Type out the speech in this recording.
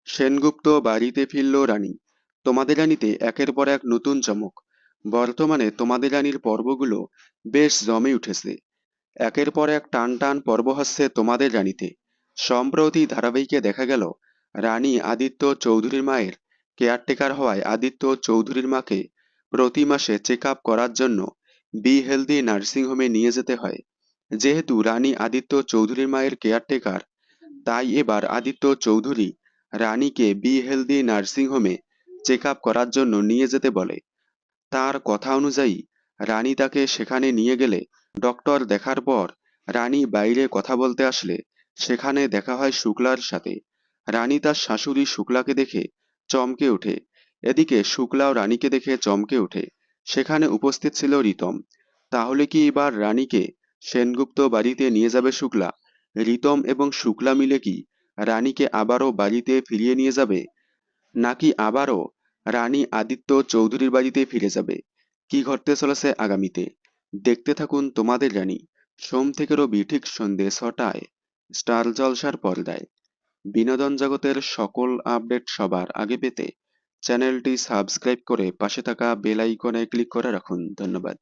সেনগুপ্ত বাড়িতে ফিরল রানী। তোমাদের রানীতে একের পর এক নতুন চমক। বর্তমানে তোমাদের রানীর পর্বগুলো বেশ জমে উঠেছে। একের পর এক টান টান পর্ব হচ্ছে তোমাদের রানীতে। সম্প্রতি ধারাবাহিকে দেখা গেল রানী আদিত্য চৌধুরীর মায়ের কেয়ারটেকার হওয়ায় আদিত্য চৌধুরীর মাকে প্রতি মাসে চেক আপ করার জন্য বি হেলদি নার্সিংহোমে নিয়ে যেতে হয়। যেহেতু রানী আদিত্য চৌধুরীর মায়ের কেয়ারটেকার, তাই এবার আদিত্য চৌধুরী রানীকে বি হেলদি নার্সিংহোমে চেক আপ করার জন্য নিয়ে যেতে বলে। তার কথা অনুযায়ী রানী তাকে সেখানে নিয়ে গেলে ডক্টর দেখার পর রানী বাইরে কথা বলতে আসলে সেখানে দেখা হয় শুক্লার সাথে। রানী তার শাশুড়ি শুক্লাকে দেখে চমকে ওঠে। এদিকে শুক্লাও রানীকে দেখে চমকে ওঠে। সেখানে উপস্থিত ছিল রিতম। তাহলে কি এবার রানীকে সেনগুপ্ত বাড়িতে নিয়ে যাবে শুক্লা? রিতম এবং শুক্লা মিলে কি রানীকে আবারও বাড়িতে ফিরিয়ে নিয়ে যাবে, নাকি আবারও রানী আদিত্য চৌধুরীর বাড়িতে ফিরে যাবে? কি ঘটতে চলেছে আগামীতে? দেখতে থাকুন তোমাদের রানী, সোম থেকে রবি ঠিক সন্ধ্যে ৬টায় স্টার জলসার পর্দায়। বিনোদন জগতের সকল আপডেট সবার আগে পেতে চ্যানেলটি সাবস্ক্রাইব করে পাশে থাকা বেল আইকনে ক্লিক করে রাখুন। ধন্যবাদ।